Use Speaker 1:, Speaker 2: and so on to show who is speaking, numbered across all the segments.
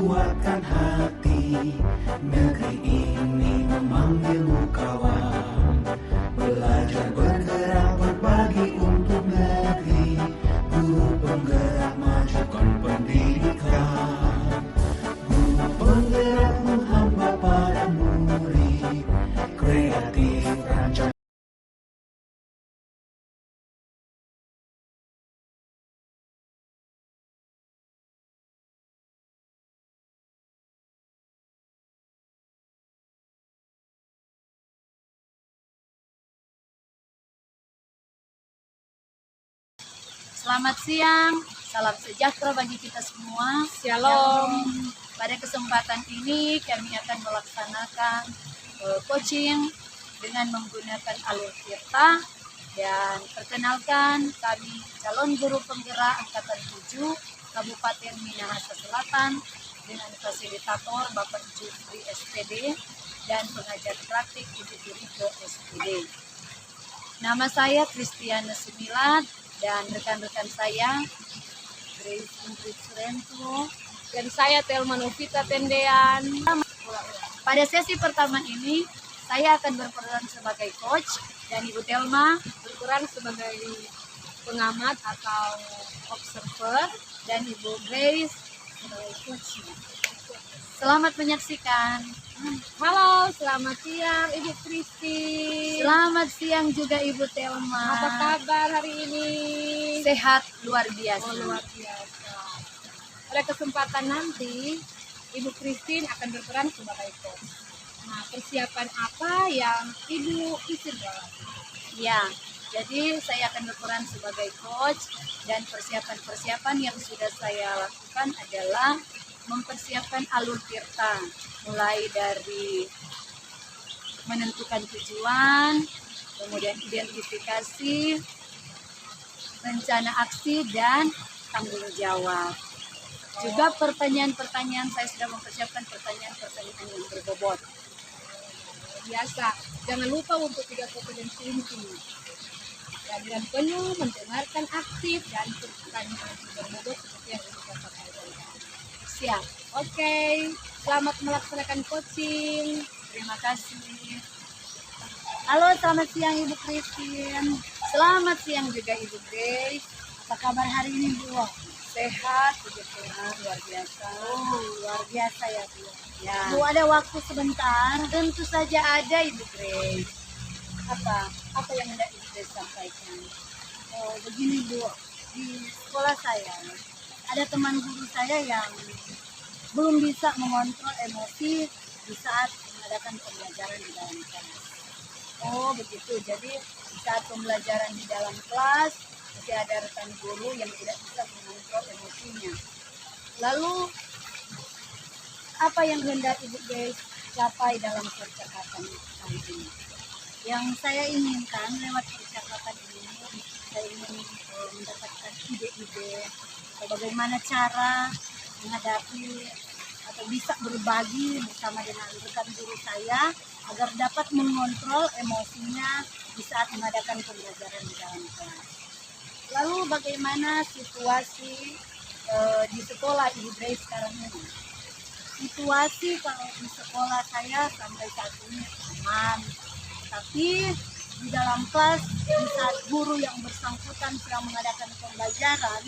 Speaker 1: kuatkan hati, negeri ini memanggilmu kawan. Belajar bergerak berbagi untuk negeri, guru penggerak majukan pendidikan. Guru penggerak menghamba pada murid, kreatif rancang.
Speaker 2: Selamat siang, salam sejahtera bagi kita semua.
Speaker 3: Shalom.
Speaker 2: Pada kesempatan ini kami akan melaksanakan coaching dengan menggunakan alur tirta. Dan perkenalkan, kami calon guru penggerak angkatan 7 Kabupaten Minahasa Selatan dengan fasilitator Bapak Jufri SPD dan pengajar praktik Ibu Riko SPD. Nama saya Kristiana Sumilat dan rekan-rekan saya Grace Ingrid Surento
Speaker 3: Dan saya Telma Novita Tendean.
Speaker 2: Pada sesi pertama ini saya akan berperan sebagai coach dan Ibu Telma
Speaker 3: Berperan sebagai pengamat atau
Speaker 2: observer dan Ibu Grace sebagai coach. Selamat menyaksikan.
Speaker 3: Halo, selamat siang Ibu Kristi.
Speaker 2: Selamat siang juga Ibu Telma.
Speaker 3: Apa kabar hari ini?
Speaker 2: Sehat luar biasa.
Speaker 3: Oh, luar biasa. Pada kesempatan nanti Ibu Christine akan berperan sebagai coach. Nah, persiapan apa yang Ibu Christine lakukan?
Speaker 2: Ya, jadi saya akan berperan sebagai coach dan persiapan-persiapan yang sudah saya lakukan adalah mempersiapkan alur tirta, mulai dari menentukan tujuan, kemudian identifikasi, rencana aksi, dan tanggung jawab. Juga pertanyaan-pertanyaan, saya sudah mempersiapkan pertanyaan-pertanyaan yang berbobot.
Speaker 3: Biasa, jangan lupa untuk 3 kompetensi inti. Kehadiran penuh, mendengarkan aktif, dan pertanyaan berbobot seperti yang Ibu sampaikan.
Speaker 2: Siap.
Speaker 3: Oke, selamat melaksanakan coaching.
Speaker 2: Terima kasih. Halo, selamat siang Ibu Christine. Selamat siang juga Ibu Grace. Apa kabar hari ini Bu? Sehat, puji Tuhan, luar biasa.
Speaker 3: Oh, luar biasa ya Bu.
Speaker 2: Ya. Bu, ada waktu sebentar? Tentu saja ada Ibu Grace. Apa yang hendak Ibu Grace sampaikan? Oh, begini Bu, di sekolah saya ada teman guru saya yang belum bisa mengontrol emosi di saat mengadakan pembelajaran di dalam kelas. Oh begitu, jadi di saat pembelajaran di dalam kelas masih ada rekan guru yang tidak bisa mengontrol emosinya. Lalu apa yang hendak Ibu Grace capai dalam percakapan kali ini? Yang saya inginkan lewat percakapan ini, saya ingin mendapatkan ide-ide bagaimana cara menghadapi atau bisa berbagi bersama dengan rekan guru saya agar dapat mengontrol emosinya di saat mengadakan pembelajaran di dalam kelas. Lalu bagaimana situasi di sekolah Ibu Grace sekarang ini? Situasi kalau di sekolah saya sampai saat ini aman, tapi di dalam kelas di saat guru yang bersangkutan sedang mengadakan pembelajaran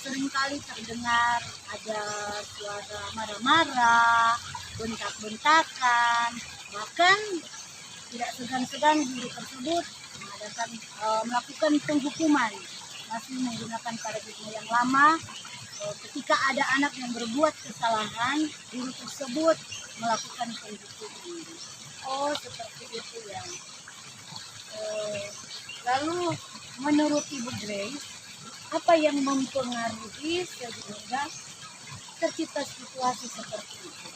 Speaker 2: seringkali terdengar ada suara marah-marah, bentak-bentakan, bahkan tidak segan-segan guru tersebut melakukan penghukuman, masih menggunakan paradigma yang lama. Ketika ada anak yang berbuat kesalahan, guru tersebut melakukan penghukuman. Oh, seperti itu ya. Lalu menurut Ibu Grace, apa yang mempengaruhi sehingga tercipta situasi seperti itu?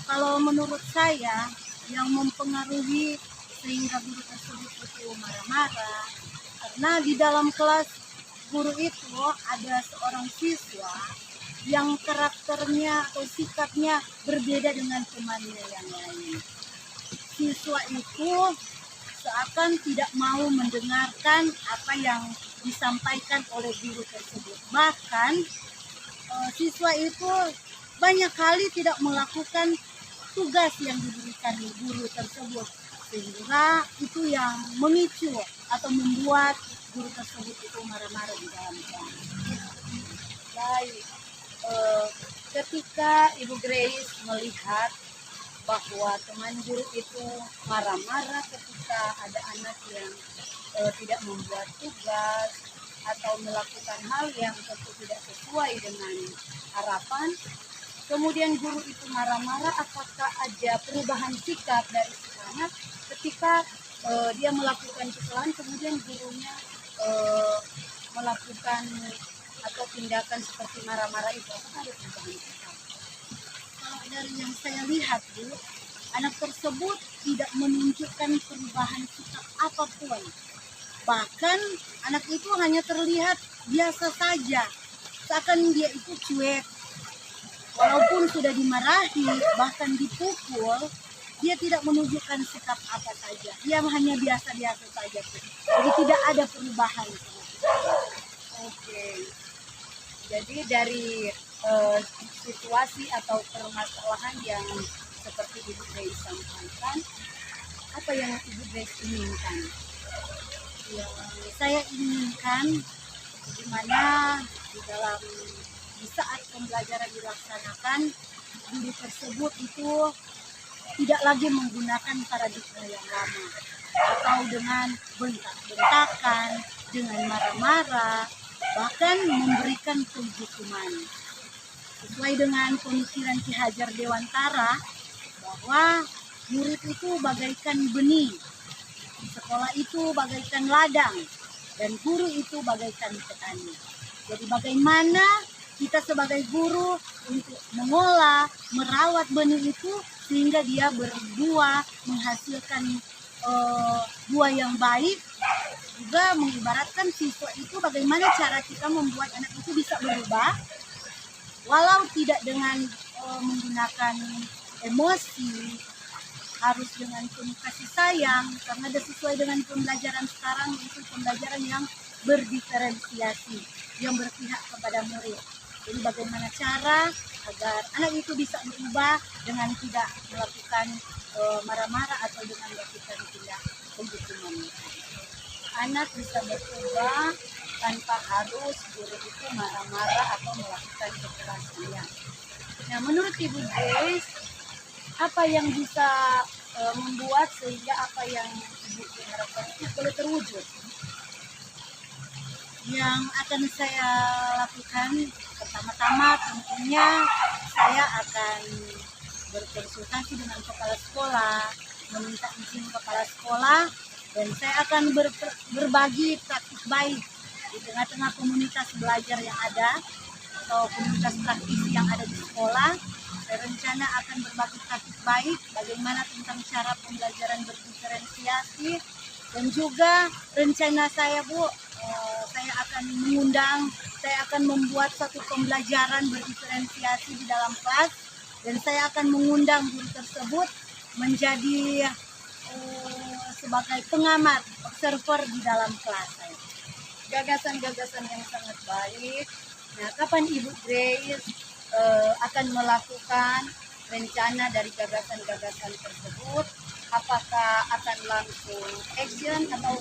Speaker 2: Kalau menurut saya, yang mempengaruhi sehingga guru tersebut itu marah-marah, karena di dalam kelas guru itu ada seorang siswa yang karakternya atau sikapnya berbeda dengan temannya yang lain. Siswa itu seakan tidak mau mendengarkan apa yang disampaikan oleh guru tersebut. Bahkan siswa itu banyak kali tidak melakukan tugas yang diberikan guru tersebut, sehingga itu yang memicu atau membuat guru tersebut itu marah-marah di dalam kelas.
Speaker 3: Baik, eh, ketika Ibu Grace melihat bahwa teman guru itu marah-marah ketika ada anak yang tidak membuat tugas atau melakukan hal yang tentu tidak sesuai dengan harapan, kemudian guru itu marah-marah, apakah ada perubahan sikap dari si anak ketika dia melakukan kesalahan, kemudian gurunya melakukan atau tindakan seperti marah-marah itu, apakah ada perubahan sikap?
Speaker 2: Kalau dari yang saya lihat, Bu, anak tersebut tidak menunjukkan perubahan sikap apapun. Bahkan anak itu hanya terlihat biasa saja, seakan dia itu cuek. Walaupun sudah dimarahi, bahkan dipukul, dia tidak menunjukkan sikap apa saja. Dia hanya biasa-biasa saja. Jadi tidak ada perubahan.
Speaker 3: Oke. Jadi dari situasi atau permasalahan yang seperti Ibu Grace sampaikan, apa yang Ibu Grace inginkan?
Speaker 2: Yang saya inginkan di mana di saat pembelajaran dilaksanakan, guru tersebut itu tidak lagi menggunakan paradigma yang lama, atau dengan bentak-bentakan, dengan marah-marah, bahkan memberikan penghukuman. Sesuai dengan pemikiran Ki Hajar Dewantara, bahwa murid itu bagaikan benih, sekolah itu bagaikan ladang, dan guru itu bagaikan petani. Jadi bagaimana kita sebagai guru untuk mengolah, merawat benih itu sehingga dia berbuah, menghasilkan buah yang baik. Juga mengibaratkan siswa itu bagaimana cara kita membuat anak itu bisa berubah, walau tidak dengan menggunakan emosi, harus dengan penuh kasih sayang, karena ada sesuai dengan pembelajaran sekarang, itu pembelajaran yang berdiferensiasi, yang berpihak kepada murid. Jadi bagaimana cara agar anak itu bisa berubah dengan tidak melakukan marah-marah atau dengan melakukan tindak penghukuman. Anak bisa berubah tanpa harus guru itu marah-marah atau melakukan kekerasan. Nah, menurut Ibu Grace, apa yang bisa membuat sehingga apa yang Ibu harapkan itu boleh terwujud? Yang akan saya lakukan pertama-tama tentunya saya akan berkonsultasi dengan kepala sekolah, meminta izin kepala sekolah, dan saya akan berbagi praktik baik di tengah-tengah komunitas belajar yang ada atau komunitas praktisi yang ada di sekolah. Saya rencana akan berbagi praktik baik bagaimana tentang cara pembelajaran berdiferensiasi, dan juga rencana saya, Bu, saya akan saya akan membuat satu pembelajaran berdiferensiasi di dalam kelas, dan saya akan mengundang guru tersebut menjadi sebagai pengamat, observer di dalam kelas.
Speaker 3: Gagasan-gagasan yang sangat baik. Nah, kapan Ibu Grace akan melakukan rencana dari gagasan-gagasan tersebut? Apakah akan langsung action atau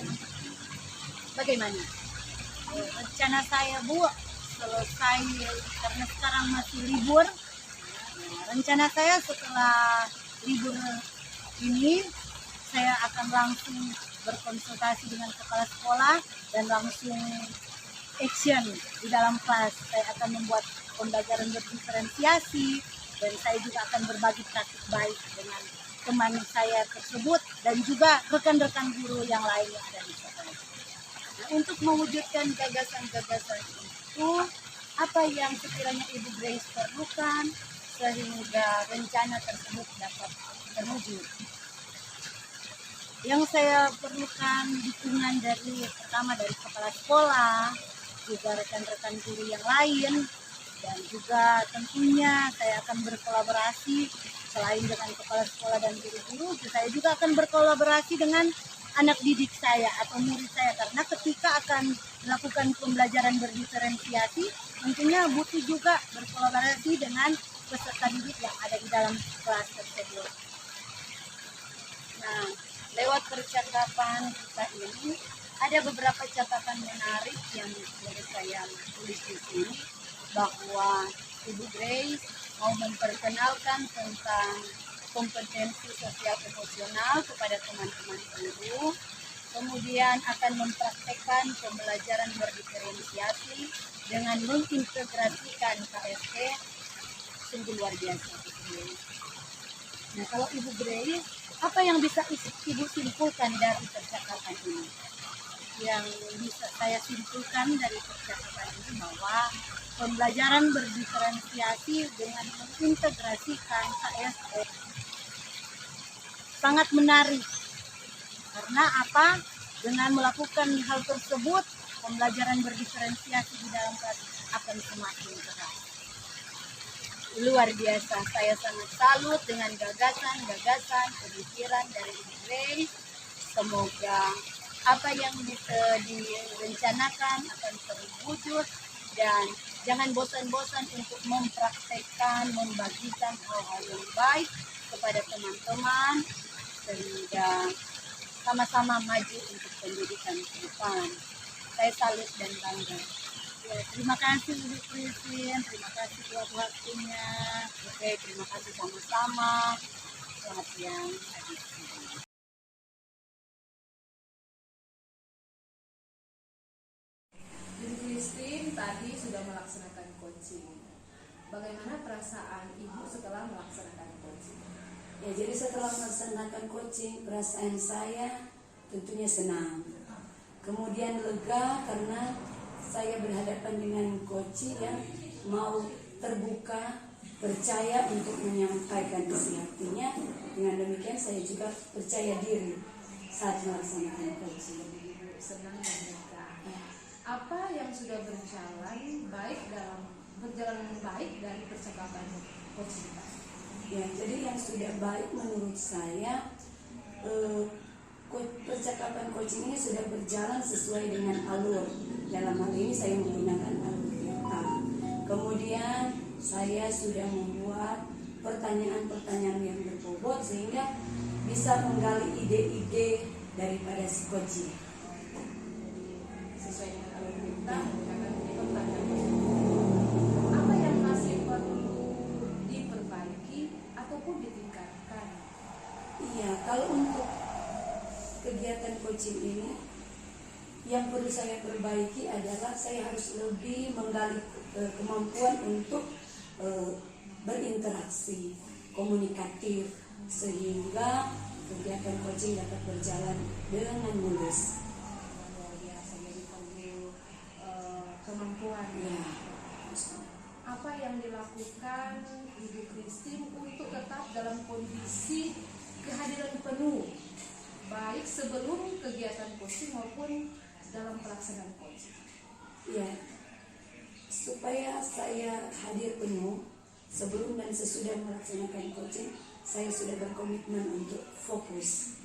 Speaker 3: bagaimana?
Speaker 2: Rencana saya, Bu, selesai karena sekarang masih libur. Rencana saya setelah libur ini saya akan langsung berkonsultasi dengan kepala sekolah dan langsung action di dalam kelas. Saya akan membuat pembelajaran berdiferensiasi, dan saya juga akan berbagi praktik baik dengan teman saya tersebut dan juga rekan-rekan guru yang lain yang ada di sekolah.
Speaker 3: Nah, untuk mewujudkan gagasan-gagasan itu, apa yang sekiranya Ibu Grace perlukan sehingga rencana tersebut dapat terwujud?
Speaker 2: Yang saya perlukan dukungan pertama dari kepala sekolah, juga rekan-rekan guru yang lain, dan juga tentunya saya akan berkolaborasi selain dengan kepala sekolah dan guru-guru, saya juga akan berkolaborasi dengan anak didik saya atau murid saya, karena ketika akan melakukan pembelajaran berdiferensiasi tentunya butuh juga berkolaborasi dengan peserta didik yang ada di dalam kelas tersebut. Nah, lewat percakapan kita ini ada beberapa catatan menarik yang boleh saya tulis di sini, bahwa Ibu Grace mau memperkenalkan tentang kompetensi sosial emosional kepada teman-teman guru, kemudian akan mempraktekkan pembelajaran berdiferensiasi dengan mengintegrasikan KSP. Sungguh luar biasa. Nah, kalau Ibu Grace, apa yang bisa Ibu simpulkan dari percakapan ini? Yang bisa saya simpulkan dari percakapan ini bahwa pembelajaran berdiferensiasi dengan mengintegrasikan KSP sangat menarik. Karena apa? Dengan melakukan hal tersebut, pembelajaran berdiferensiasi di dalam kelas akan semakin keras. Luar biasa, saya sangat salut dengan gagasan-gagasan, pemikiran dari Ibu Grace. Semoga apa yang direncanakan akan terwujud, dan jangan bosan-bosan untuk mempraktekkan, membagikan hal-hal yang baik kepada teman-teman, sehingga sama-sama maju untuk pendidikan ke depan. Saya salut dan bangga. Ya, terima kasih Ibu Christine, terima kasih buat waktunya. Oke, terima kasih sama-sama. Selamat siang.
Speaker 4: Ibu Christine tadi sudah melaksanakan coaching. Bagaimana perasaan Ibu setelah melaksanakan coaching?
Speaker 5: Ya, jadi setelah melaksanakan coaching, perasaan saya tentunya senang. Kemudian lega karena saya berhadapan dengan coach yang mau terbuka, percaya untuk menyampaikan isi hatinya. Dengan demikian saya juga percaya diri saat melaksanakan coaching.
Speaker 4: Senang dan lega. Apa yang sudah berjalan baik dari percakapan coaching kita?
Speaker 5: Ya, jadi yang sudah baik menurut saya, percakapan coaching ini sudah berjalan sesuai dengan alur. Dalam hal ini saya menggunakan alur PA. Kemudian saya sudah membuat pertanyaan-pertanyaan yang berbobot sehingga bisa menggali ide-ide daripada si coaching.
Speaker 4: Sesuai dengan alur kita, menggunakan pertanyaan coaching. Apa yang masih perlu diperbaiki ataupun ditingkatkan?
Speaker 5: Iya, kalau untuk kegiatan coaching ini yang perlu saya perbaiki adalah saya harus lebih menggali kemampuan untuk berinteraksi, komunikatif, sehingga kegiatan coaching dapat berjalan dengan mulus.
Speaker 4: Luar biasa, jadi perlu kemampuan.
Speaker 5: Ya.
Speaker 4: Apa yang dilakukan Ibu Christine untuk tetap dalam kondisi kehadiran penuh, baik sebelum kegiatan coaching maupun dalam pelaksanaan coaching?
Speaker 5: Ya, supaya saya hadir penuh sebelum dan sesudah melaksanakan coaching, saya sudah berkomitmen untuk fokus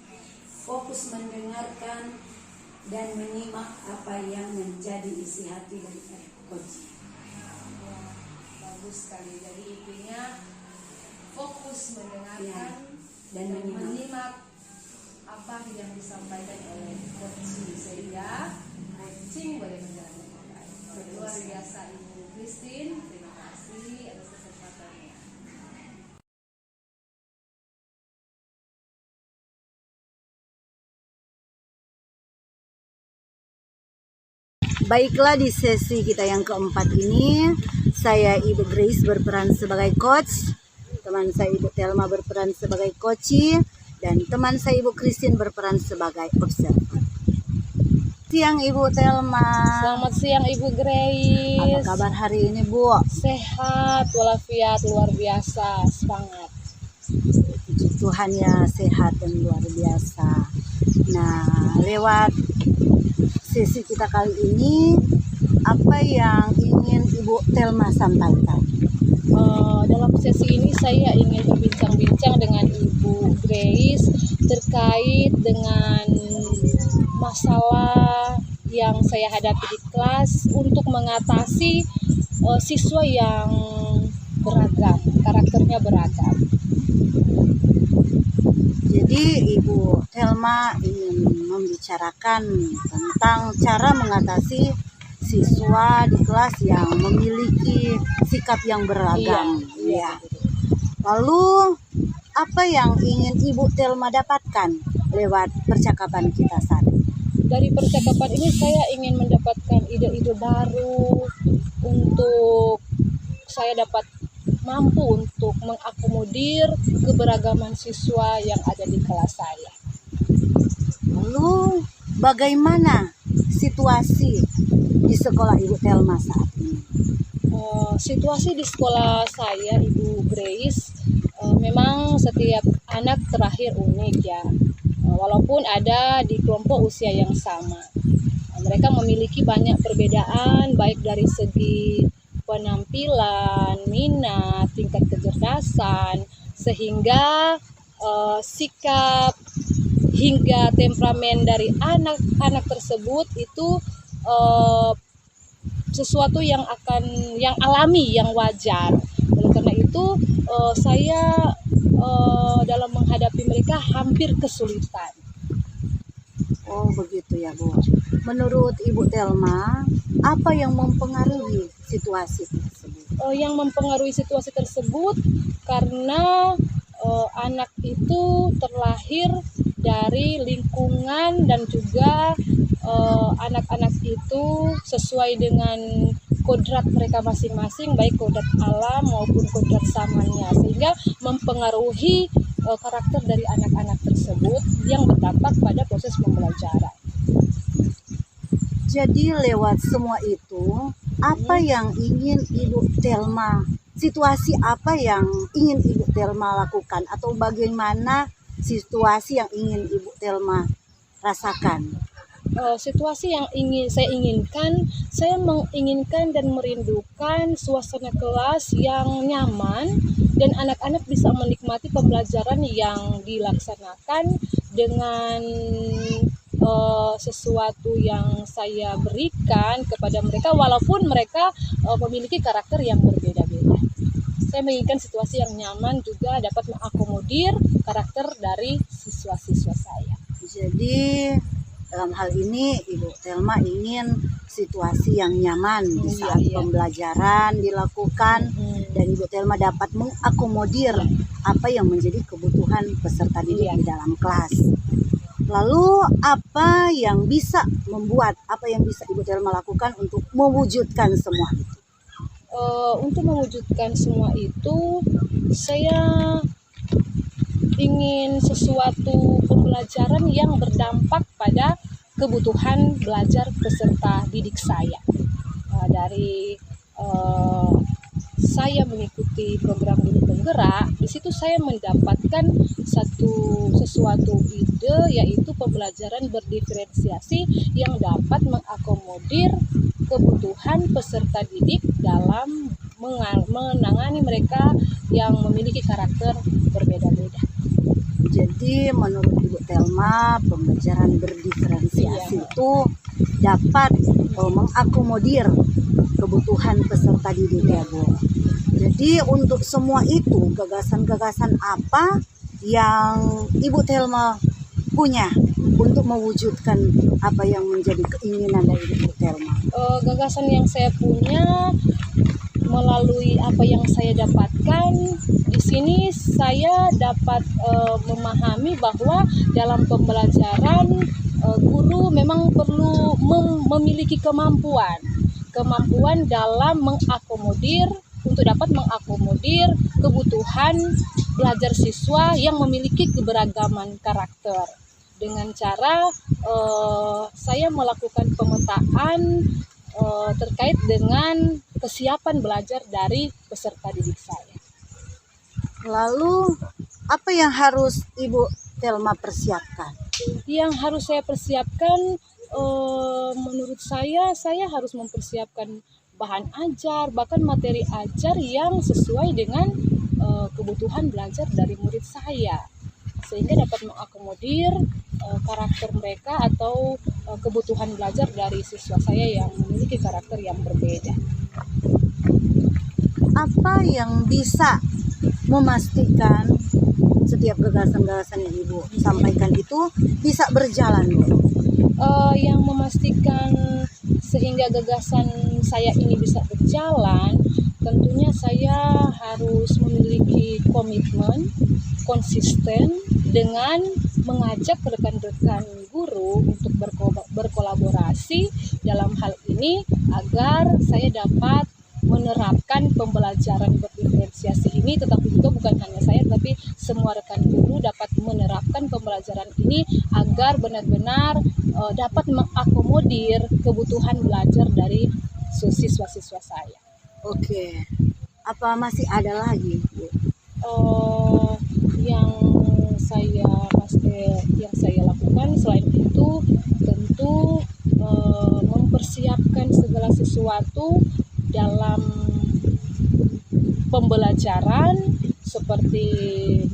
Speaker 5: mendengarkan dan menyimak apa yang menjadi isi hati dari coaching.
Speaker 4: Ya, bagus sekali. Jadi intinya fokus mendengarkan
Speaker 5: dan menyimak
Speaker 4: apa yang disampaikan oleh coaching sehingga coaching boleh berjalan dengan baik. Luar biasa Ibu Christine, terima kasih atas kesempatannya.
Speaker 2: Baiklah, di sesi kita yang keempat ini, saya Ibu Grace berperan sebagai coach, teman saya Ibu Thelma berperan sebagai coachee, dan teman saya Ibu Christine berperan sebagai observer. Siang Ibu Thelma.
Speaker 6: Selamat siang Ibu Grace.
Speaker 2: Apa kabar hari ini Bu?
Speaker 6: Sehat walafiat, luar biasa, semangat.
Speaker 2: Puji Tuhan ya, sehat dan luar biasa. Nah, lewat sesi kita kali ini, apa yang ingin Ibu Thelma sampaikan?
Speaker 6: Dalam sesi ini saya ingin berbincang-bincang dengan Ibu Grace terkait dengan masalah yang saya hadapi di kelas untuk mengatasi siswa yang beragam karakternya beragam.
Speaker 2: Jadi Ibu Thelma ingin membicarakan tentang cara mengatasi siswa di kelas yang memiliki sikap yang beragam.
Speaker 6: Iya.
Speaker 2: Lalu apa yang ingin Ibu Thelma dapatkan lewat percakapan kita saat ini?
Speaker 6: Dari percakapan ini saya ingin mendapatkan ide-ide baru untuk saya dapat mampu untuk mengakomodir keberagaman siswa yang ada di kelas saya.
Speaker 2: Lalu bagaimana situasi di sekolah Ibu Thelma saat ini?
Speaker 6: Situasi di sekolah saya, Ibu Grace, memang setiap anak terakhir unik ya. Walaupun ada di kelompok usia yang sama. Mereka memiliki banyak perbedaan baik dari segi penampilan, minat, tingkat kecerdasan, sehingga sikap hingga temperamen dari anak-anak tersebut itu sesuatu yang alami, yang wajar. Oleh karena itu saya dalam menghadapi mereka hampir kesulitan.
Speaker 2: Oh begitu ya Bu. Menurut Ibu Thelma, apa yang mempengaruhi situasi tersebut?
Speaker 6: Yang mempengaruhi situasi tersebut karena anak itu terlahir dari lingkungan dan juga anak-anak itu sesuai dengan kodrat mereka masing-masing, baik kodrat alam maupun kodrat zamannya, sehingga mempengaruhi karakter dari anak-anak tersebut yang berdampak pada proses pembelajaran.
Speaker 2: Jadi lewat semua itu, apa yang ingin Ibu Thelma, situasi apa yang ingin Ibu Thelma lakukan, atau bagaimana situasi yang ingin Ibu Thelma rasakan?
Speaker 6: Situasi yang saya menginginkan dan merindukan suasana kelas yang nyaman dan anak-anak bisa menikmati pembelajaran yang dilaksanakan dengan sesuatu yang saya berikan kepada mereka, walaupun mereka memiliki karakter yang berbeda-beda. Saya menginginkan situasi yang nyaman juga dapat mengakomodir karakter dari siswa-siswa saya.
Speaker 2: Jadi dalam hal ini Ibu Thelma ingin situasi yang nyaman di saat pembelajaran dilakukan dan Ibu Thelma dapat mengakomodir apa yang menjadi kebutuhan peserta didik di dalam kelas. Lalu apa yang bisa Ibu Thelma lakukan untuk mewujudkan semua itu?
Speaker 6: Untuk mewujudkan semua itu, saya ingin sesuatu pembelajaran yang berdampak pada kebutuhan belajar peserta didik saya. Dari saya mengikuti program Guru Penggerak, di situ saya mendapatkan sesuatu ide, yaitu pembelajaran berdiferensiasi yang dapat mengakomodir kebutuhan peserta didik dalam menangani mereka yang memiliki karakter berbeda-beda.
Speaker 2: Jadi menurut Ibu Thelma, pembelajaran berdiferensiasi itu dapat mengakomodir kebutuhan peserta didik ya Bu. Jadi untuk semua itu, gagasan-gagasan apa yang Ibu Thelma punya untuk mewujudkan apa yang menjadi keinginan dari Ibu Thelma?
Speaker 6: Gagasan yang saya punya melalui apa yang saya dapatkan di sini, saya dapat memahami bahwa dalam pembelajaran guru memang perlu memiliki kemampuan dalam dapat mengakomodir kebutuhan belajar siswa yang memiliki keberagaman karakter. Dengan cara saya melakukan pemetaan terkait dengan kesiapan belajar dari peserta didik saya.
Speaker 2: Lalu apa yang harus Ibu Thelma persiapkan?
Speaker 6: Yang harus saya persiapkan, menurut saya harus mempersiapkan bahan ajar, bahkan materi ajar yang sesuai dengan kebutuhan belajar dari murid saya, sehingga dapat mengakomodir karakter mereka atau kebutuhan belajar dari siswa saya yang memiliki karakter yang berbeda.
Speaker 2: Apa yang bisa memastikan setiap gagasan-gagasan yang Ibu sampaikan itu bisa berjalan, Bu?
Speaker 6: Yang memastikan sehingga gagasan saya ini bisa berjalan, tentunya saya harus memiliki komitmen konsisten dengan mengajak rekan-rekan guru untuk berkolaborasi dalam hal ini agar saya dapat menerapkan pembelajaran berdiferensiasi ini, tetapi juga bukan hanya saya, tapi semua rekan guru dapat menerapkan pembelajaran ini agar benar-benar dapat mengakomodir kebutuhan belajar dari siswa-siswa saya.
Speaker 2: Oke, apa masih ada lagi, Bu?
Speaker 6: Yang saya lakukan selain itu tentu mempersiapkan segala sesuatu dalam pembelajaran seperti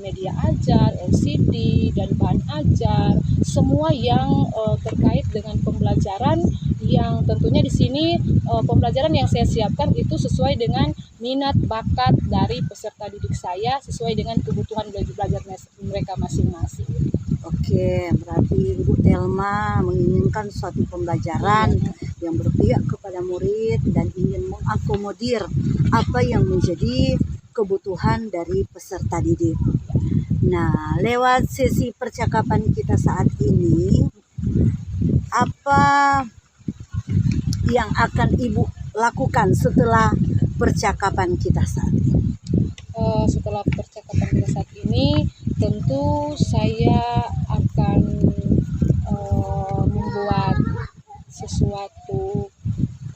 Speaker 6: media ajar, LCD, dan bahan ajar, semua yang terkait dengan pembelajaran yang tentunya di sini pembelajaran yang saya siapkan itu sesuai dengan minat bakat dari peserta didik saya, sesuai dengan kebutuhan belajar mereka masing-masing.
Speaker 2: Oke, berarti Ibu Thelma menginginkan suatu pembelajaran yang berpihak kepada murid dan ingin mengakomodir apa yang menjadi kebutuhan dari peserta didik. Nah, lewat sesi percakapan kita saat ini, apa yang akan Ibu lakukan setelah percakapan kita saat ini?
Speaker 6: Setelah percakapan kita saat ini, tentu saya akan membuat sesuatu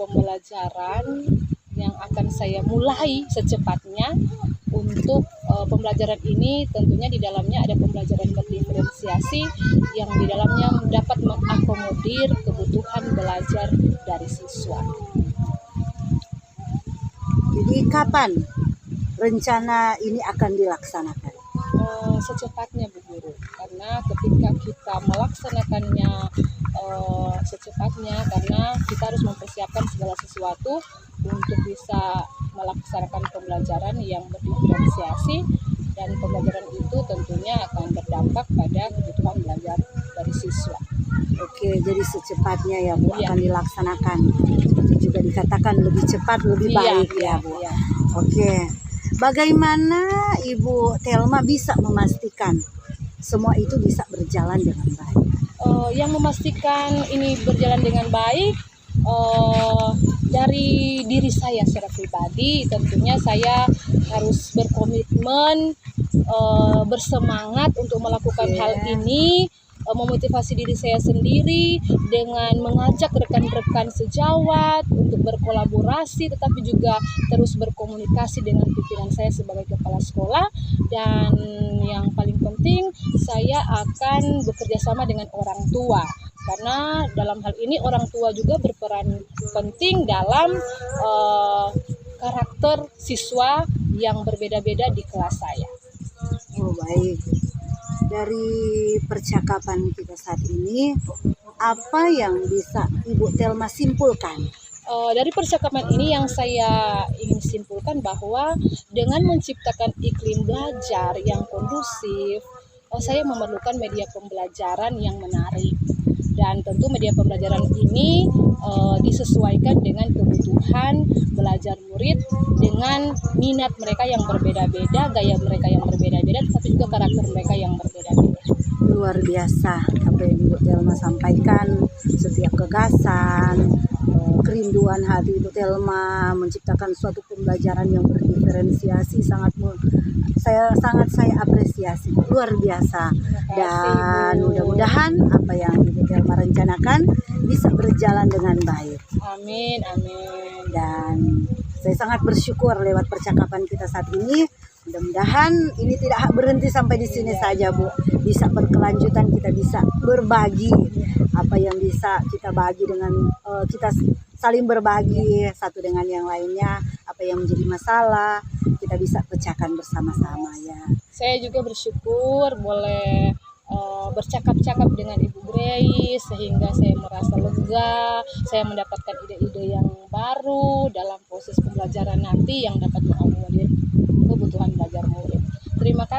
Speaker 6: pembelajaran yang akan saya mulai secepatnya. Untuk pembelajaran ini tentunya di dalamnya ada pembelajaran berdiferensiasi yang di dalamnya dapat mengakomodir kebutuhan belajar dari siswa.
Speaker 2: Jadi kapan rencana ini akan dilaksanakan?
Speaker 6: Secepatnya, Bu Guru, karena ketika kita melaksanakannya secepatnya, karena kita harus mempersiapkan segala sesuatu untuk bisa melaksanakan pembelajaran yang berdiferensiasi, dan pembelajaran itu tentunya akan berdampak pada kebutuhan belajar dari siswa.
Speaker 2: Oke, jadi secepatnya ya Bu akan dilaksanakan. Itu juga dikatakan lebih cepat lebih baik ya Bu.
Speaker 6: Iya.
Speaker 2: Oke, bagaimana Ibu Thelma bisa memastikan semua itu bisa berjalan dengan baik?
Speaker 6: Yang memastikan ini berjalan dengan baik dari diri saya secara pribadi, tentunya saya harus berkomitmen, bersemangat untuk melakukan hal ini, memotivasi diri saya sendiri dengan mengajak rekan-rekan sejawat untuk berkolaborasi, tetapi juga terus berkomunikasi dengan pimpinan saya sebagai kepala sekolah, dan yang paling penting saya akan bekerja sama dengan orang tua, karena dalam hal ini orang tua juga berperan penting dalam karakter siswa yang berbeda-beda di kelas saya.
Speaker 2: Oh baik, dari percakapan kita saat ini, apa yang bisa Ibu Thelma simpulkan?
Speaker 6: Dari percakapan ini yang saya ingin simpulkan bahwa dengan menciptakan iklim belajar yang kondusif, saya memerlukan media pembelajaran yang menarik. Dan tentu media pembelajaran ini disesuaikan dengan kebutuhan belajar murid dengan minat mereka yang berbeda-beda, gaya mereka yang berbeda-beda, tetapi juga karakter mereka yang berbeda-beda.
Speaker 2: Luar biasa apa yang Ibu Thelma sampaikan, setiap gagasan, kerinduan hati Ibu Thelma menciptakan suatu pembelajaran yang berdiferensiasi saya apresiasi, luar biasa. Dan mudah-mudahan apa yang Ibu Thelma rencanakan bisa berjalan dengan baik.
Speaker 6: Amin, amin.
Speaker 2: Dan saya sangat bersyukur lewat percakapan kita saat ini. Mudah-mudahan ini tidak berhenti sampai di sini saja Bu, bisa berkelanjutan, kita bisa berbagi apa yang bisa kita bagi dengan kita saling berbagi satu dengan yang lainnya, apa yang menjadi masalah kita bisa pecahkan bersama-sama ya.
Speaker 6: Saya juga bersyukur boleh bercakap-cakap dengan Ibu Grace, sehingga saya merasa lega, saya mendapatkan ide-ide yang baru dalam proses pembelajaran nanti yang dapat mengakomodir kebutuhan belajar murid.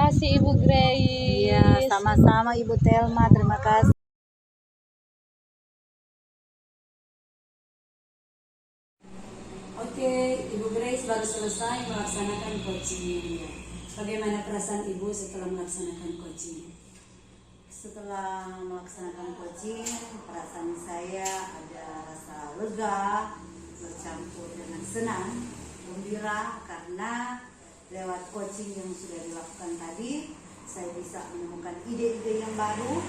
Speaker 6: kasih Ibu Grace.
Speaker 2: Iya, sama-sama Ibu Telma. Terima kasih.
Speaker 5: Oke, Ibu Grace baru selesai melaksanakan coaching. Bagaimana perasaan Ibu setelah melaksanakan coaching?
Speaker 2: Setelah melaksanakan coaching, perasaan saya ada rasa lega, bercampur dengan senang, gembira karena lewat coaching yang sudah dilakukan tadi, saya bisa menemukan ide-ide yang baru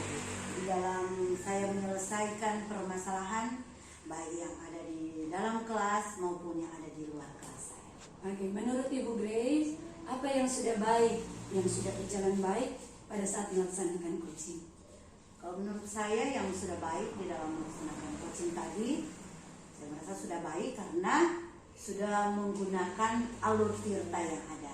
Speaker 2: di dalam saya menyelesaikan permasalahan baik yang ada di dalam kelas maupun yang ada di luar kelas saya.
Speaker 5: Oke, menurut Ibu Grace, apa yang sudah baik, yang sudah berjalan baik pada saat melaksanakan coaching?
Speaker 2: Kalau menurut saya yang sudah baik di dalam melaksanakan coaching tadi, saya merasa sudah baik karena sudah menggunakan alur tirta yang ada.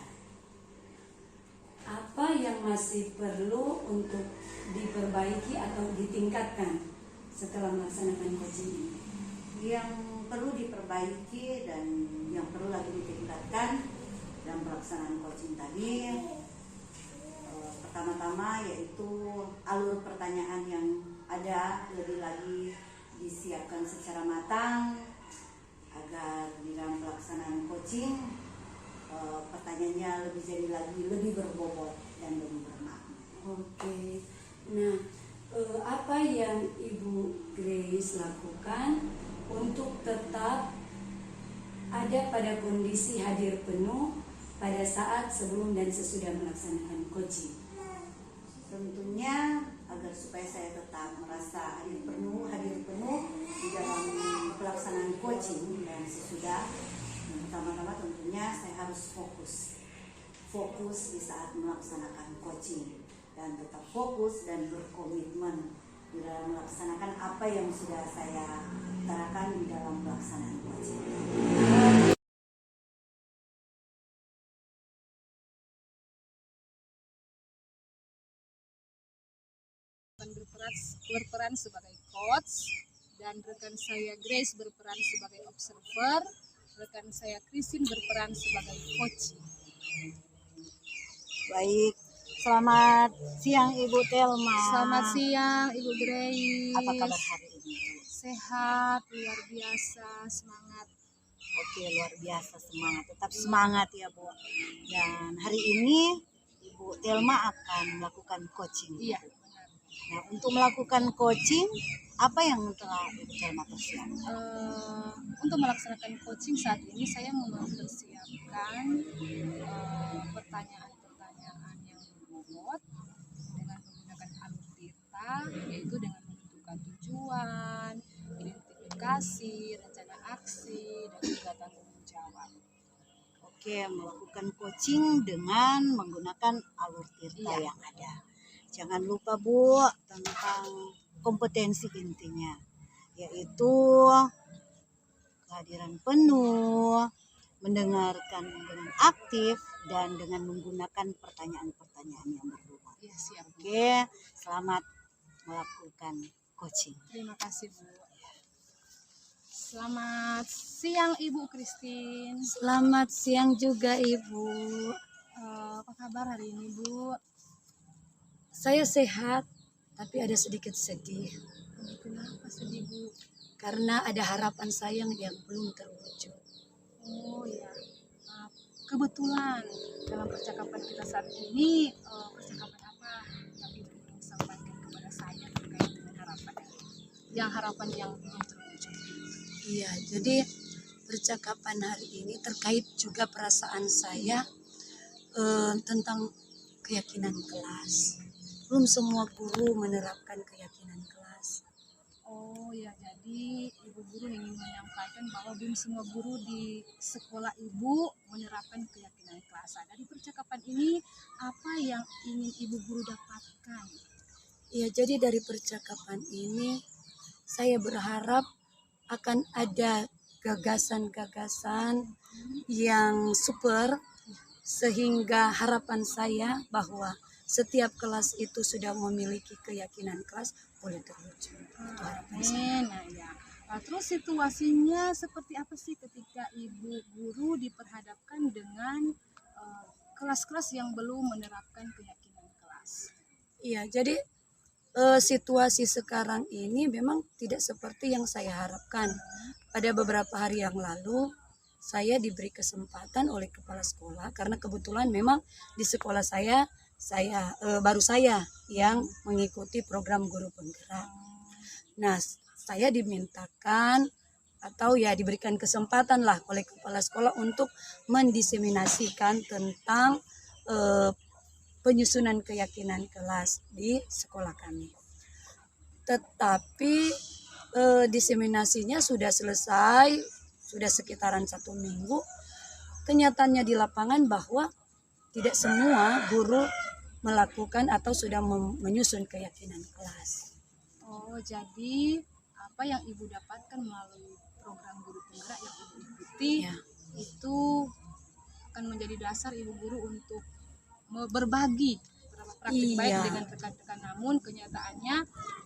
Speaker 5: Apa yang masih perlu untuk diperbaiki atau ditingkatkan setelah melaksanakan coaching ini?
Speaker 2: Yang perlu diperbaiki dan yang perlu lagi ditingkatkan dalam pelaksanaan coaching tadi, pertama-tama yaitu alur pertanyaan yang ada lebih lagi disiapkan secara matang agar di dalam pelaksanaan coaching pertanyaannya lebih berbobot dan lebih bermakna.
Speaker 5: Oke, nah apa yang Ibu Grace lakukan untuk tetap ada pada kondisi hadir penuh pada saat sebelum dan sesudah melaksanakan coaching?
Speaker 2: Tentunya agar supaya saya tetap merasa hadir penuh di dalam pelaksanaan coaching dan sesudah, yang pertama-tama tentunya saya harus fokus di saat melaksanakan coaching dan tetap fokus dan berkomitmen di dalam melaksanakan apa yang sudah saya utarakan di dalam pelaksanaan coaching.
Speaker 6: Berperan sebagai coach, dan rekan saya Grace berperan sebagai observer, rekan saya Christine berperan sebagai coach.
Speaker 2: Baik, selamat siang Ibu Telma.
Speaker 6: Selamat siang Ibu Grace.
Speaker 2: Apa kabar hari ini?
Speaker 6: Sehat, luar biasa, semangat.
Speaker 2: Oke, luar biasa semangat. Tetap semangat ya Bu. Dan hari ini Ibu Telma akan melakukan coaching.
Speaker 6: Iya.
Speaker 2: Nah, untuk melakukan coaching, apa yang telah Ibu Telma persiapkan?
Speaker 6: Untuk melaksanakan coaching saat ini saya mempersiapkan pertanyaan-pertanyaan yang berbobot dengan menggunakan alur tirta, yaitu dengan menentukan tujuan, identifikasi, rencana aksi, dan juga tanggung jawab.
Speaker 2: Oke, melakukan coaching dengan menggunakan alur tirta
Speaker 6: Iya.
Speaker 2: yang ada. Jangan lupa Bu tentang kompetensi intinya, yaitu kehadiran penuh, mendengarkan dengan aktif, dan dengan menggunakan pertanyaan-pertanyaan yang berbobot.
Speaker 6: Iya, siap.
Speaker 2: Oke, selamat melakukan coaching.
Speaker 6: Terima kasih Bu. Selamat siang Ibu Christine.
Speaker 5: Selamat siang juga Ibu.
Speaker 6: Apa kabar hari ini Bu?
Speaker 5: Saya sehat, tapi ada sedikit sedih
Speaker 6: Kenapa sedih Bu?
Speaker 5: karena ada harapan saya yang belum terwujud.
Speaker 6: Oh ya, kebetulan dalam percakapan kita saat ini, percakapan apa yang Ibu ingin sampaikan kepada saya terkait dengan harapan yang belum terwujud?
Speaker 5: Iya, jadi percakapan hari ini terkait juga perasaan saya tentang keyakinan kelas. Belum semua guru menerapkan keyakinan kelas.
Speaker 6: Oh ya, jadi Ibu guru ingin menyampaikan bahwa belum semua guru di sekolah Ibu menerapkan keyakinan kelas. Dari percakapan ini, apa yang ingin Ibu guru dapatkan?
Speaker 5: Ya, jadi dari percakapan ini saya berharap akan ada gagasan-gagasan yang super sehingga harapan saya bahwa setiap kelas itu sudah memiliki keyakinan kelas boleh terwujud. Itu harapan saya.
Speaker 6: Nah ya. Terus situasinya seperti apa sih ketika Ibu guru diperhadapkan dengan kelas-kelas yang belum menerapkan keyakinan kelas.
Speaker 5: Iya, jadi situasi sekarang ini memang tidak seperti yang saya harapkan. Pada beberapa hari yang lalu, saya diberi kesempatan oleh kepala sekolah karena kebetulan memang di sekolah saya baru saya yang mengikuti program guru penggerak. Nah, saya dimintakan atau ya diberikan kesempatan lah oleh kepala sekolah untuk mendiseminasikan tentang penyusunan keyakinan kelas di sekolah kami. Tetapi diseminasinya sudah selesai, sudah sekitaran 1 minggu. Kenyataannya di lapangan bahwa tidak semua guru melakukan atau sudah menyusun keyakinan kelas.
Speaker 6: Oh, jadi apa yang Ibu dapatkan melalui program guru penggerak yang Ibu ikuti
Speaker 5: Ya.
Speaker 6: itu akan menjadi dasar Ibu guru untuk berbagi praktik baik
Speaker 5: Iya.
Speaker 6: dengan rekan-rekan, namun kenyataannya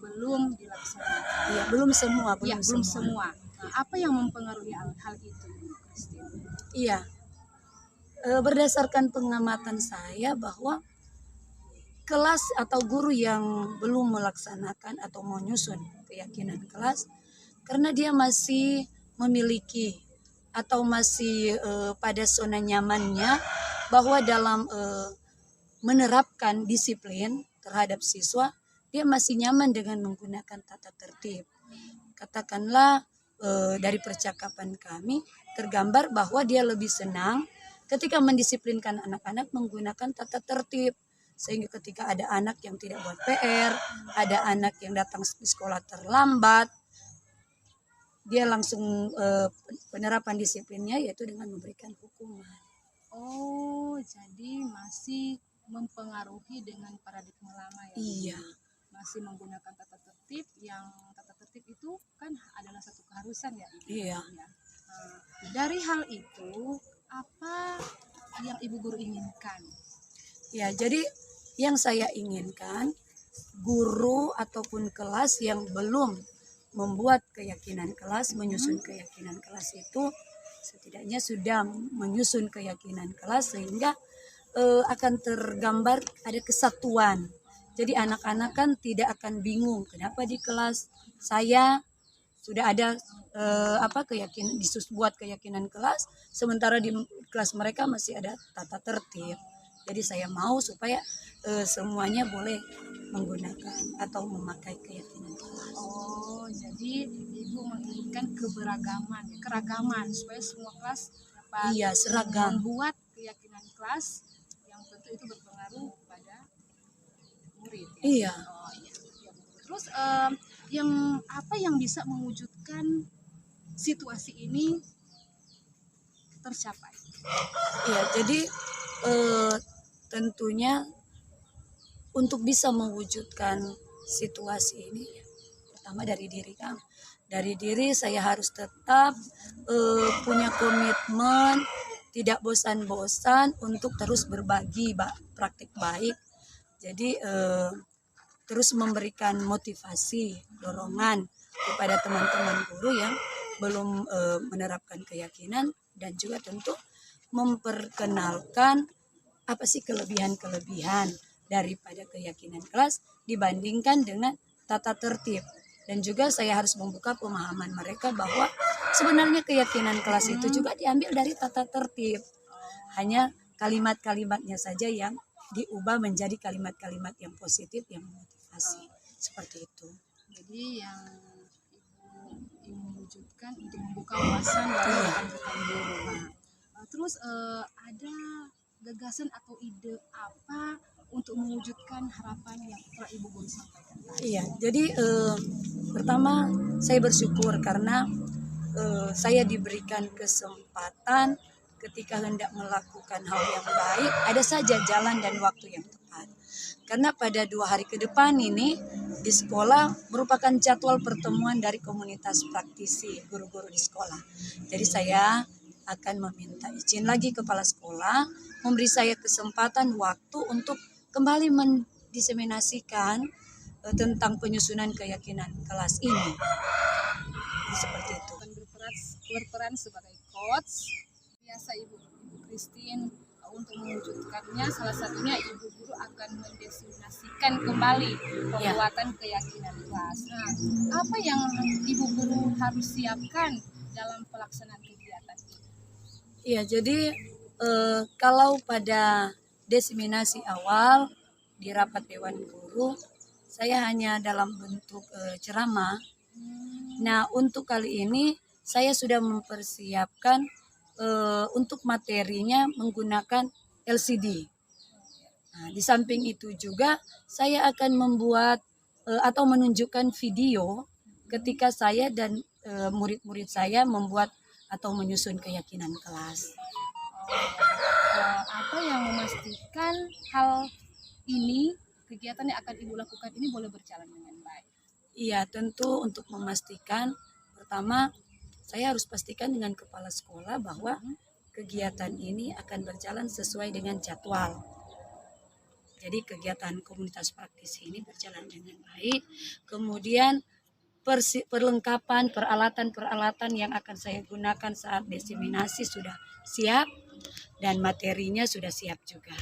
Speaker 6: belum dilaksanakan.
Speaker 5: Iya, belum semua,
Speaker 6: Ya, belum semua. Nah, apa yang mempengaruhi hal itu, Ibu Christine?
Speaker 5: Iya. Berdasarkan pengamatan saya bahwa kelas atau guru yang belum melaksanakan atau menyusun keyakinan kelas karena dia masih memiliki atau masih pada zona nyamannya bahwa dalam menerapkan disiplin terhadap siswa, dia masih nyaman dengan menggunakan tata tertib. Katakanlah dari percakapan kami tergambar bahwa dia lebih senang ketika mendisiplinkan anak-anak menggunakan tata tertib. Sehingga ketika ada anak yang tidak buat PR, ada anak yang datang di sekolah terlambat, dia langsung penerapan disiplinnya yaitu dengan memberikan hukuman.
Speaker 6: Oh, jadi masih mempengaruhi dengan paradigma lama ya?
Speaker 5: Iya.
Speaker 6: Masih menggunakan tata tertib, yang tata tertib itu kan adalah satu keharusan ya, Ibu?
Speaker 5: Iya.
Speaker 6: Ya. Dari hal itu, apa yang Ibu guru inginkan?
Speaker 5: Ya, jadi yang saya inginkan guru ataupun kelas yang belum membuat keyakinan kelas, menyusun keyakinan kelas itu setidaknya sudah menyusun keyakinan kelas sehingga akan tergambar ada kesatuan. Jadi anak-anak kan tidak akan bingung kenapa di kelas saya sudah ada keyakinan buat keyakinan kelas, sementara di kelas mereka masih ada tata tertib. Jadi saya mau supaya semuanya boleh menggunakan atau memakai keyakinan kelas.
Speaker 6: Oh, jadi Ibu menginginkan keragaman supaya semua kelas dapat
Speaker 5: Iya, seragam.
Speaker 6: membuat keyakinan kelas yang tentu itu berpengaruh pada murid. Ya?
Speaker 5: Iya.
Speaker 6: Oh, iya. Ya, Bu. Terus apa yang bisa mewujudkan situasi ini tercapai?
Speaker 5: Iya, jadi tentunya untuk bisa mewujudkan situasi ini pertama dari diri kami. Dari diri saya harus tetap punya komitmen, tidak bosan-bosan untuk terus berbagi praktik baik. Jadi terus memberikan motivasi, dorongan kepada teman-teman guru yang belum menerapkan keyakinan dan juga tentu memperkenalkan apa sih kelebihan-kelebihan daripada keyakinan kelas dibandingkan dengan tata tertib. Dan juga saya harus membuka pemahaman mereka bahwa sebenarnya keyakinan kelas itu juga diambil dari tata tertib. Hanya kalimat-kalimatnya saja yang diubah menjadi kalimat-kalimat yang positif, yang memotivasi. Seperti itu.
Speaker 6: Jadi yang Ibu ingin wujudkan untuk membuka wawasan dari rekan-rekan guru. Nah, terus ada gagasan atau ide apa untuk mewujudkan harapan yang telah Ibu guru sampaikan tadi?
Speaker 5: Iya, jadi pertama saya bersyukur karena saya diberikan kesempatan ketika hendak melakukan hal yang baik, ada saja jalan dan waktu yang tepat. Karena pada 2 hari ke depan ini di sekolah merupakan jadwal pertemuan dari komunitas praktisi guru-guru di sekolah. Jadi saya akan meminta izin lagi kepala sekolah, memberi saya kesempatan waktu untuk kembali mendiseminasikan tentang penyusunan keyakinan kelas ini. Seperti itu.
Speaker 6: Berperan sebagai coach, biasa Ibu Christine untuk mewujudkannya salah satunya ibu guru akan mendefinisikan kembali penguatan keyakinan kelas. Nah, apa yang ibu guru harus siapkan dalam pelaksanaan kegiatan ini?
Speaker 5: Iya, jadi kalau pada diseminasi awal di rapat Dewan Guru, saya hanya dalam bentuk ceramah. Nah, untuk kali ini saya sudah mempersiapkan untuk materinya menggunakan LCD. Nah, di samping itu juga saya akan membuat atau menunjukkan video ketika saya dan murid-murid saya membuat atau menyusun keyakinan kelas.
Speaker 6: Apa yang memastikan hal ini, kegiatan yang akan ibu lakukan ini boleh berjalan dengan baik?
Speaker 5: Iya, tentu untuk memastikan, pertama saya harus pastikan dengan kepala sekolah bahwa kegiatan ini akan berjalan sesuai dengan jadwal. Jadi kegiatan komunitas praktis ini berjalan dengan baik. Kemudian perlengkapan peralatan-peralatan yang akan saya gunakan saat diseminasi sudah siap dan materinya sudah siap juga.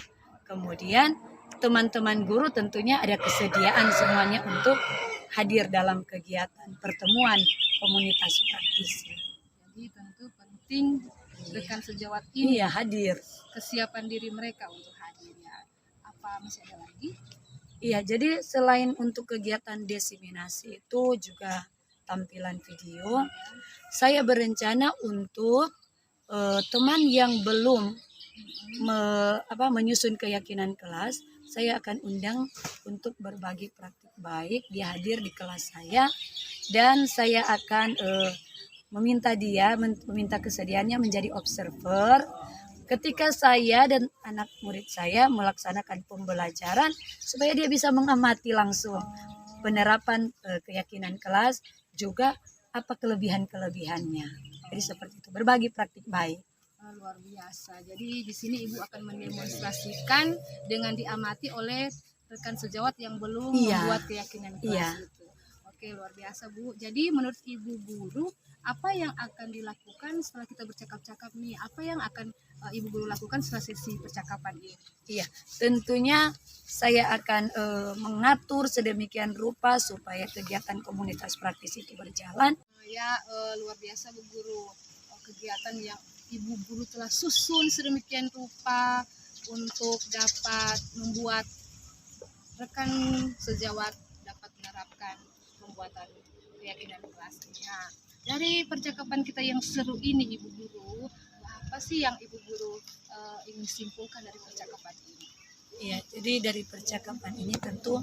Speaker 5: Kemudian teman-teman guru tentunya ada kesediaan semuanya untuk hadir dalam kegiatan pertemuan komunitas praktis.
Speaker 6: Jadi tentu penting rekan sejawat ini
Speaker 5: hadir.
Speaker 6: Kesiapan diri mereka untuk hadir ya. Apa masih ada lagi?
Speaker 5: Iya, jadi selain untuk kegiatan diseminasi itu juga tampilan video, saya berencana untuk teman yang belum menyusun keyakinan kelas, saya akan undang untuk berbagi praktik baik. Dia hadir di kelas saya dan saya akan meminta kesediaannya menjadi observer ketika saya dan anak murid saya melaksanakan pembelajaran supaya dia bisa mengamati langsung penerapan keyakinan kelas, juga apa kelebihan-kelebihannya. Jadi seperti itu, berbagi praktik baik.
Speaker 6: Luar biasa. Jadi di sini ibu akan mendemonstrasikan dengan diamati oleh rekan sejawat yang belum membuat keyakinan kelas itu. Oke, luar biasa Bu. Jadi menurut ibu guru, apa yang akan dilakukan setelah kita bercakap-cakap nih? Apa yang akan ibu guru lakukan setelah sesi percakapan ini?
Speaker 5: Iya, tentunya saya akan mengatur sedemikian rupa supaya kegiatan komunitas praktis itu berjalan.
Speaker 6: Luar biasa Bu Guru. Kegiatan yang ibu guru telah susun sedemikian rupa untuk dapat membuat rekan sejawat dapat menerapkan pembuatan keyakinan kelasnya. Dari percakapan kita yang seru ini ibu guru, apa sih yang ibu guru ingin simpulkan dari percakapan ini?
Speaker 5: Iya, jadi dari percakapan ini tentu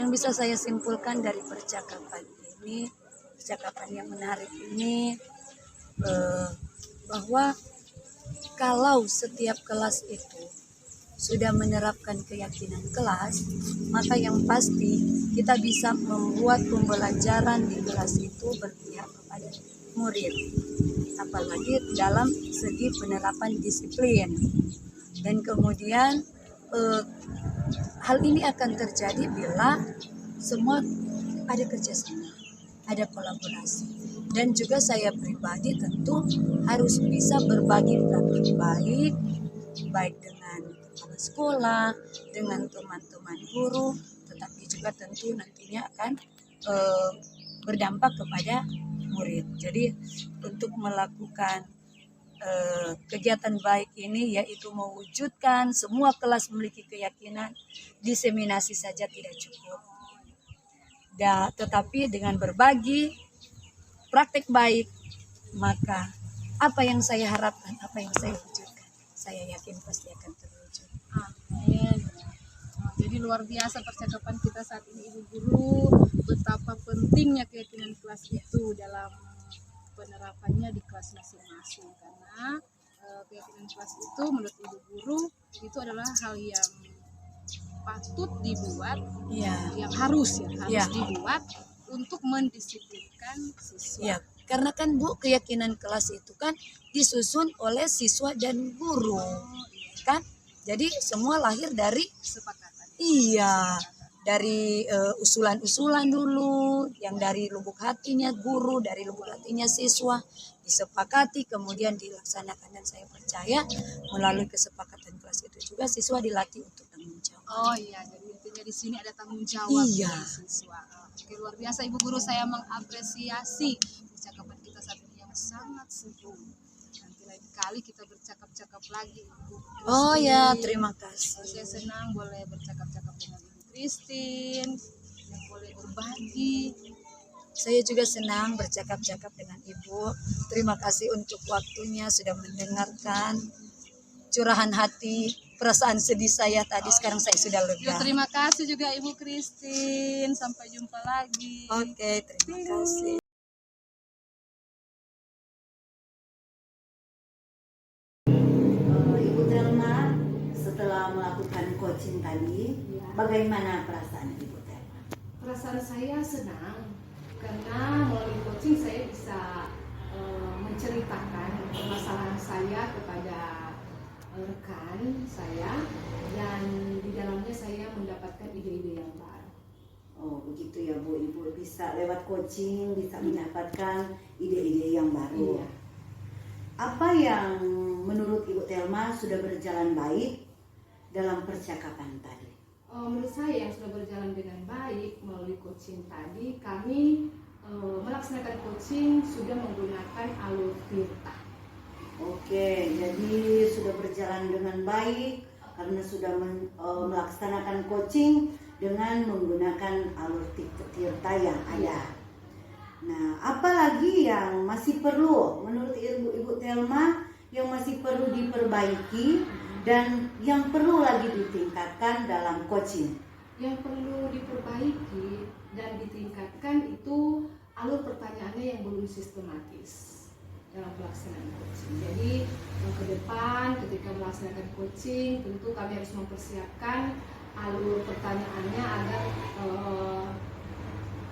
Speaker 5: yang bisa saya simpulkan dari percakapan ini, percakapan yang menarik ini, bahwa kalau setiap kelas itu sudah menerapkan keyakinan kelas, maka yang pasti kita bisa membuat pembelajaran di kelas itu berpihak kepada murid, apalagi dalam segi penerapan disiplin. Dan kemudian hal ini akan terjadi bila semua ada kerjasama, ada kolaborasi. Dan juga saya pribadi tentu harus bisa berbagi praktik baik dengan kepala sekolah, dengan teman-teman guru, tetapi juga tentu nantinya akan berdampak kepada murid. Jadi untuk melakukan kegiatan baik ini yaitu mewujudkan semua kelas memiliki keyakinan, diseminasi saja tidak cukup. Tetapi dengan berbagi praktik baik, maka apa yang saya harapkan, apa yang saya wujudkan, saya yakin pasti akan terwujud.
Speaker 6: Amin. Jadi luar biasa percakapan kita saat ini ibu guru, betapa pentingnya keyakinan kelas itu dalam penerapannya di kelas masing-masing, karena keyakinan kelas itu menurut ibu guru itu adalah hal yang patut dibuat, yang harus dibuat untuk mendisiplinkan siswa.
Speaker 5: Ya, karena kan Bu, keyakinan kelas itu kan disusun oleh siswa dan guru, kan? Jadi semua lahir dari
Speaker 6: Kesepakatan.
Speaker 5: Iya, dari usulan-usulan dulu, yang dari lubuk hatinya guru, dari lubuk hatinya siswa. disepakati kemudian dilaksanakan, dan saya percaya melalui kesepakatan kelas itu juga siswa dilatih untuk tanggung jawab.
Speaker 4: Oh iya, jadi intinya di sini ada tanggung jawab
Speaker 5: Iya.
Speaker 4: dari siswa. Oke, luar biasa Ibu Guru, saya mengapresiasi percakapan kita saat ini yang sangat seru. Nanti lain kali kita bercakap-cakap lagi Ibu
Speaker 5: Oh ya,
Speaker 4: Christine.
Speaker 5: terima kasih.
Speaker 4: Saya senang boleh bercakap-cakap dengan Ibu Christine, yang boleh berbagi.
Speaker 5: Saya juga senang bercakap-cakap dengan Ibu. Terima kasih untuk waktunya sudah mendengarkan curahan hati, perasaan sedih saya tadi. Sekarang saya sudah
Speaker 4: Ya,
Speaker 5: lega.
Speaker 4: terima kasih juga Ibu Christine. Sampai jumpa lagi.
Speaker 5: Oke, terima kasih.
Speaker 7: Ibu Thelma, setelah melakukan coaching tadi, bagaimana perasaan Ibu Thelma?
Speaker 4: Perasaan saya senang karena melalui coaching saya bisa menceritakan permasalahan saya kepada rekan saya, dan di dalamnya saya mendapatkan ide-ide yang baru.
Speaker 7: Oh begitu ya Bu, Ibu bisa lewat coaching bisa mendapatkan ide-ide yang baru.
Speaker 4: Iya.
Speaker 7: Apa yang menurut Ibu Thelma sudah berjalan baik dalam percakapan tadi?
Speaker 4: Menurut saya yang sudah berjalan dengan baik melalui coaching tadi, kami melaksanakan coaching sudah menggunakan alur tirta.
Speaker 7: Oke, jadi sudah berjalan dengan baik karena sudah melaksanakan coaching dengan menggunakan alur tirta yang ada. Nah, apalagi yang masih perlu menurut Ibu Thelma yang masih perlu diperbaiki dan yang perlu lagi ditingkatkan dalam coaching?
Speaker 4: Yang perlu diperbaiki dan ditingkatkan itu alur pertanyaannya yang belum sistematis dalam pelaksanaan coaching. Jadi ke depan ketika melaksanakan coaching tentu kami harus mempersiapkan alur pertanyaannya agar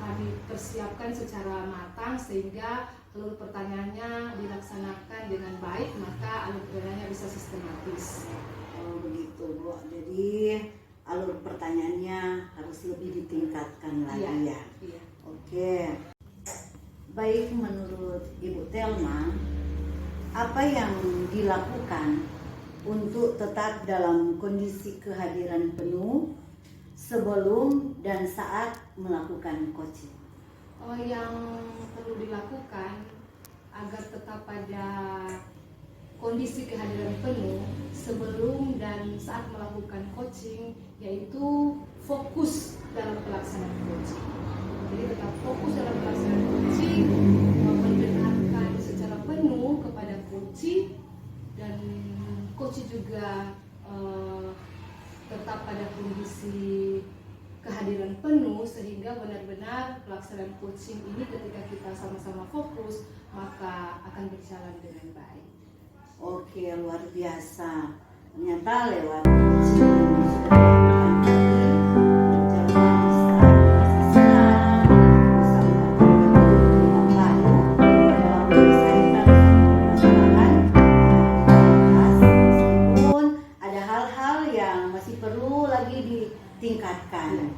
Speaker 4: kami persiapkan secara matang sehingga alur pertanyaannya dilaksanakan dengan baik, maka alur pertanyaannya bisa sistematis.
Speaker 7: Oh begitu Bu, jadi alur pertanyaannya harus lebih ditingkatkan lagi ya.
Speaker 4: Iya.
Speaker 7: Oke. Baik, menurut Ibu Thelma, apa yang dilakukan untuk tetap dalam kondisi kehadiran penuh sebelum dan saat melakukan coaching?
Speaker 4: Yang perlu dilakukan agar tetap pada kondisi kehadiran penuh sebelum dan saat melakukan coaching yaitu fokus dalam pelaksanaan coaching. Jadi tetap fokus dalam pelaksanaan coaching, mendengarkan secara penuh kepada coach, dan coach juga tetap pada kondisi kehadiran penuh sehingga benar-benar pelaksanaan coaching ini ketika kita sama-sama fokus maka akan berjalan dengan baik.
Speaker 7: Oke, luar biasa. Ternyata lewat coaching yang sudah dilakukan tadi, berjalan bisa senang, bisa mendapatkan ilmu yang baru dalam menyelesaikan permasalahan meskipun ada hal-hal yang masih perlu lagi ditingkatkan.